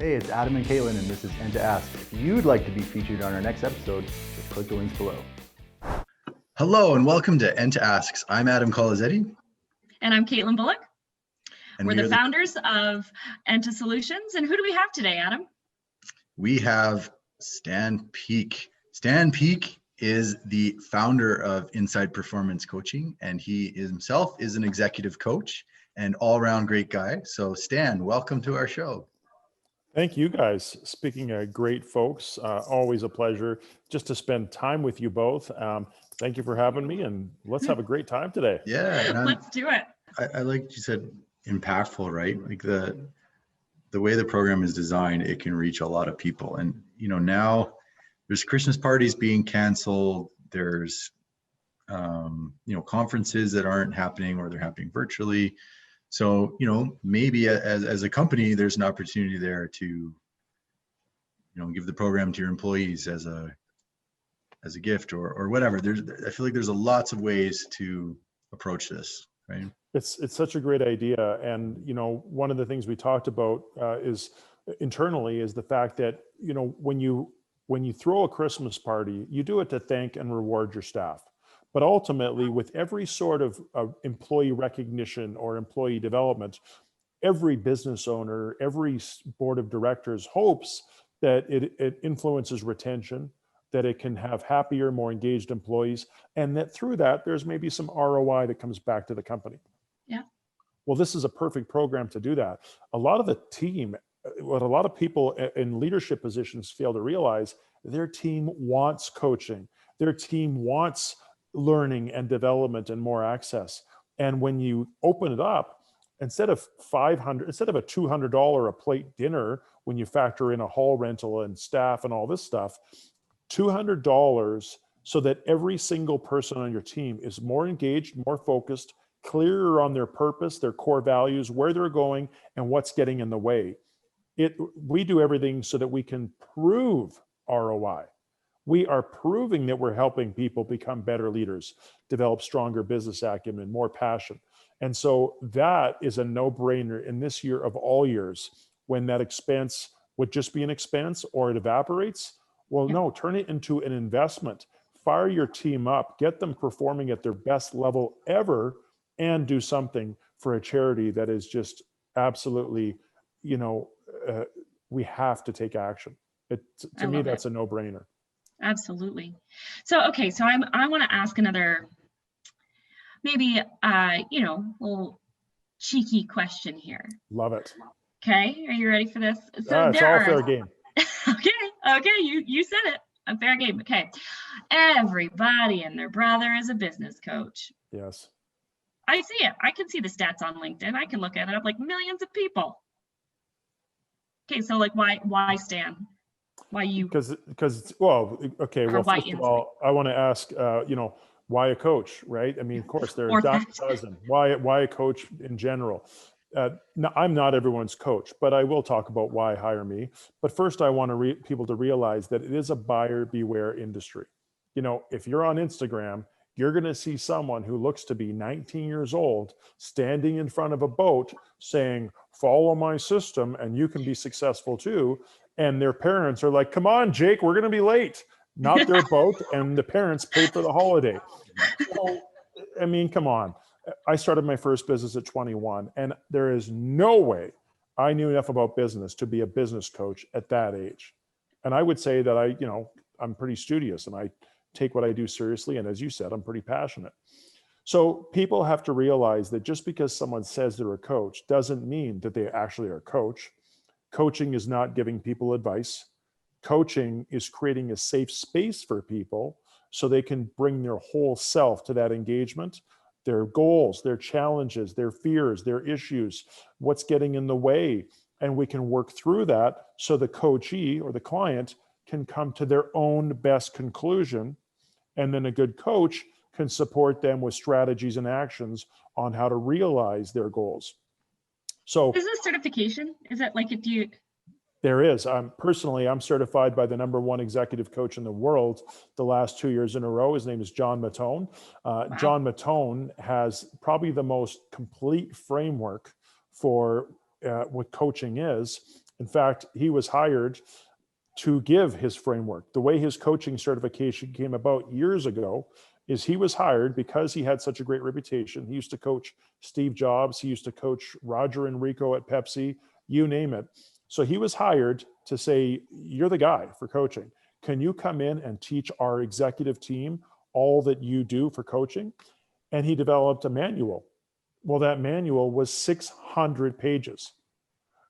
Hey, it's Adam and Katelyn, and this is Enta Ask. If you'd like to be featured on our next episode, just click the links below. Hello, and welcome to Enta Asks. I'm Adam Kolozetti. And I'm Katelyn Bullock. And we're the founders of Enta Solutions. And who do we have today, Adam? We have Stan Peake. Stan Peake is the founder of InSite Performance Coaching, and he himself is an executive coach and all-around great guy. So Stan, welcome to our show. Thank you guys. Speaking of great folks, always a pleasure just to spend time with you both. Thank you for having me, and let's have a great time today. Yeah, let's do it. I like you said, impactful, right? Like the way the program is designed, it can reach a lot of people. And now there's Christmas parties being canceled. There's conferences that aren't happening or they're happening virtually. So, maybe as a company, there's an opportunity there to, give the program to your employees as a gift or whatever. I feel like there's lots of ways to approach this, right? It's such a great idea. And, one of the things we talked about is internally is the fact that, when you throw a Christmas party, you do it to thank and reward your staff. But ultimately, with every sort of employee recognition or employee development, every business owner, every board of directors hopes that it influences retention, that it can have happier, more engaged employees, and that through that, there's maybe some ROI that comes back to the company. Yeah. Well, this is a perfect program to do that. A lot of the team, what a lot of people in leadership positions fail to realize, their team wants coaching. Their team wants learning and development and more access. And when you open it up, instead of a $200 a plate dinner, when you factor in a hall rental and staff and all this stuff, $200 so that every single person on your team is more engaged, more focused, clearer on their purpose, their core values, where they're going, and what's getting in the way. We do everything so that we can prove ROI. We are proving that we're helping people become better leaders, develop stronger business acumen, more passion. And so that is a no-brainer in this year of all years, when that expense would just be an expense or it evaporates. Well, no, turn it into an investment. Fire your team up, get them performing at their best level ever, and do something for a charity that is just absolutely, we have to take action. To me, that's a no-brainer. Absolutely. So I want to ask another, maybe, little cheeky question here. Love it. Okay. Are you ready for this? So it's all fair game. Okay. You said it. A fair game. Okay. Everybody and their brother is a business coach. Yes. I see it. I can see the stats on LinkedIn. I can look at it up, like millions of people. Okay. So why Stan? Why you? Because well, okay. Well, first of all, I want to ask, why a coach, right? I mean, of course, there are a dozen. Why a coach in general? Now, I'm not everyone's coach, but I will talk about why hire me. But first, I want people to realize that it is a buyer beware industry. If you're on Instagram, you're going to see someone who looks to be 19 years old standing in front of a boat saying, "Follow my system and you can be successful too." And their parents are like, "Come on, Jake, we're going to be late." Not their boat, and the parents paid for the holiday. So, I mean, come on. I started my first business at 21, and there is no way I knew enough about business to be a business coach at that age. And I would say that I'm pretty studious and I take what I do seriously. And as you said, I'm pretty passionate. So people have to realize that just because someone says they're a coach doesn't mean that they actually are a coach. Coaching is not giving people advice. Coaching is creating a safe space for people so they can bring their whole self to that engagement, their goals, their challenges, their fears, their issues, what's getting in the way. And we can work through that so the coachee or the client can come to their own best conclusion. And then a good coach can support them with strategies and actions on how to realize their goals. So is this certification? Is it like if you? There is. Personally, I'm certified by the #1 executive coach in the world the last 2 years in a row. His name is John Mattone. Wow. John Mattone has probably the most complete framework for what coaching is. In fact, he was hired to give his framework. The way his coaching certification came about years ago is he was hired because he had such a great reputation. He used to coach Steve Jobs. He used to coach Roger Enrico at Pepsi, you name it. So he was hired to say, you're the guy for coaching. Can you come in and teach our executive team all that you do for coaching? And he developed a manual. Well, that manual was 600 pages.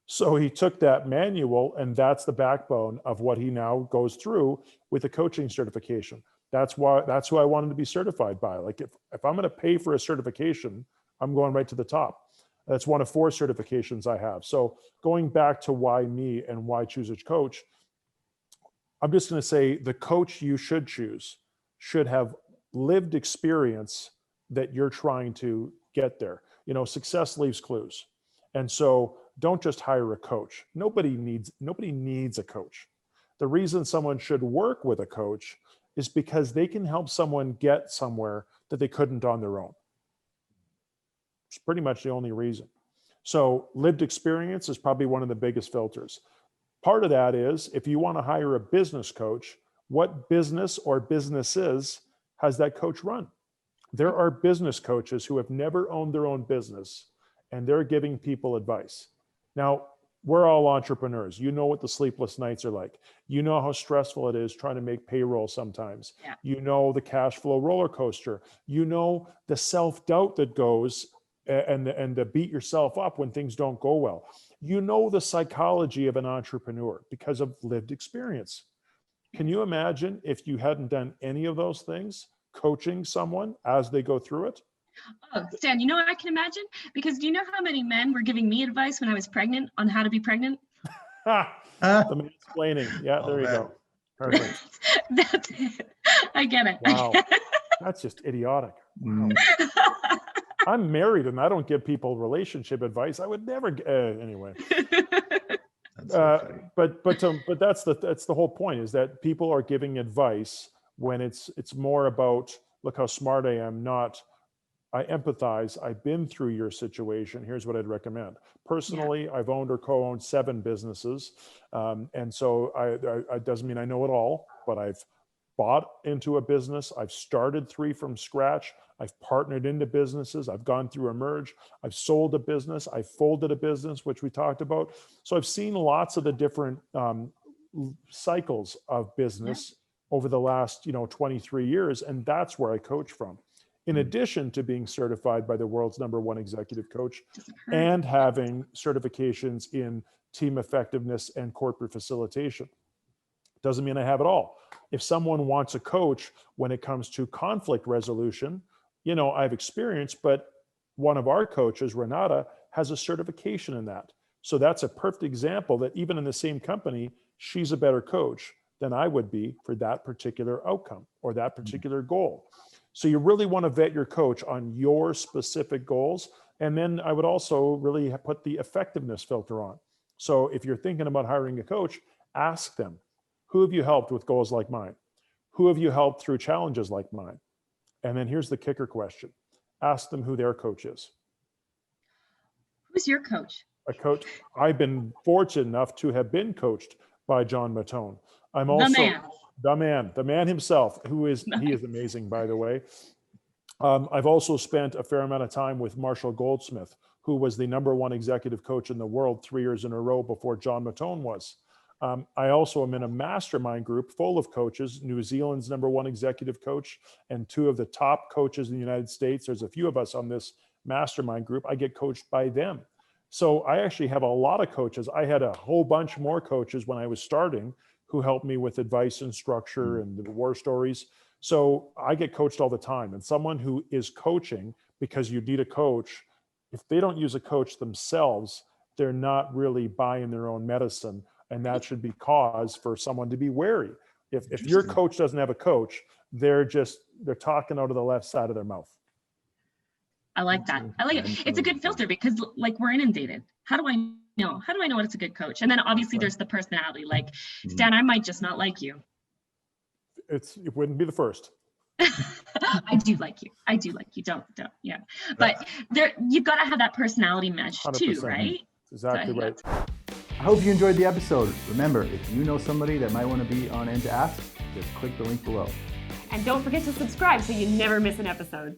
So he took that manual, and that's the backbone of what he now goes through with a coaching certification. That's who I wanted to be certified by. Like if I'm going to pay for a certification, I'm going right to the top. That's one of 4 certifications I have. So going back to why me and why choose a coach, I'm just going to say the coach you should choose should have lived experience that you're trying to get there. You know, success leaves clues. And so don't just hire a coach. Nobody needs a coach. The reason someone should work with a coach is because they can help someone get somewhere that they couldn't on their own. It's pretty much the only reason. So lived experience is probably one of the biggest filters. Part of that is if you want to hire a business coach, what business or businesses has that coach run? There are business coaches who have never owned their own business, and they're giving people advice. Now, we're all entrepreneurs. You know what the sleepless nights are like. You know how stressful it is trying to make payroll sometimes. Yeah. You know the cash flow roller coaster. You know the self-doubt that goes and the beat yourself up when things don't go well. You know the psychology of an entrepreneur because of lived experience. Can you imagine if you hadn't done any of those things, coaching someone as they go through it? Oh, Stan, you know what I can imagine? Because do you know how many men were giving me advice when I was pregnant on how to be pregnant? The mansplaining. Yeah, there you go. Perfect. That's it. I get it. Wow. That's just idiotic. Wow. I'm married and I don't give people relationship advice. I would never. Anyway. That's so funny. But that's the whole point, is that people are giving advice when it's more about, look how smart I am, not I empathize. I've been through your situation. Here's what I'd recommend. Personally, I've owned or co-owned 7 businesses. And so I doesn't mean I know it all, but I've bought into a business. I've started 3 from scratch. I've partnered into businesses. I've gone through a merge. I've sold a business. I've folded a business, which we talked about. So I've seen lots of the different cycles of business over the last 23 years. And that's where I coach from. In addition to being certified by the world's #1 executive coach and having certifications in team effectiveness and corporate facilitation. Doesn't mean I have it all. If someone wants a coach when it comes to conflict resolution, I have experience, but one of our coaches, Renata, has a certification in that. So that's a perfect example that even in the same company, she's a better coach than I would be for that particular outcome or that particular goal. So you really want to vet your coach on your specific goals. And then I would also really put the effectiveness filter on. So if you're thinking about hiring a coach, ask them, who have you helped with goals like mine? Who have you helped through challenges like mine? And then here's the kicker question. Ask them who their coach is. Who's your coach? A coach. I've been fortunate enough to have been coached by John Mattone. I'm also the man himself, he is amazing, by the way. I've also spent a fair amount of time with Marshall Goldsmith, who was the #1 executive coach in the world 3 years in a row before John Mattone was. I also am in a mastermind group full of coaches, New Zealand's #1 executive coach and 2 of the top coaches in the United States. There's a few of us on this mastermind group. I get coached by them. So I actually have a lot of coaches. I had a whole bunch more coaches when I was starting who helped me with advice and structure and the war stories. So I get coached all the time. And someone who is coaching because you need a coach, if they don't use a coach themselves, they're not really buying their own medicine. And that should be cause for someone to be wary. If your coach doesn't have a coach, they're talking out of the left side of their mouth. I like that. I like it. It's a good filter because we're inundated. How do I know? How do I know what it's a good coach? And then obviously there's the personality. Like, Stan, I might just not like you. It wouldn't be the first. I do like you. Don't. Yeah. But you've got to have that personality match too, 100%. right? Exactly right. I hope you enjoyed the episode. Remember, if you know somebody that might want to be on Enta Ask, just click the link below. And don't forget to subscribe so you never miss an episode.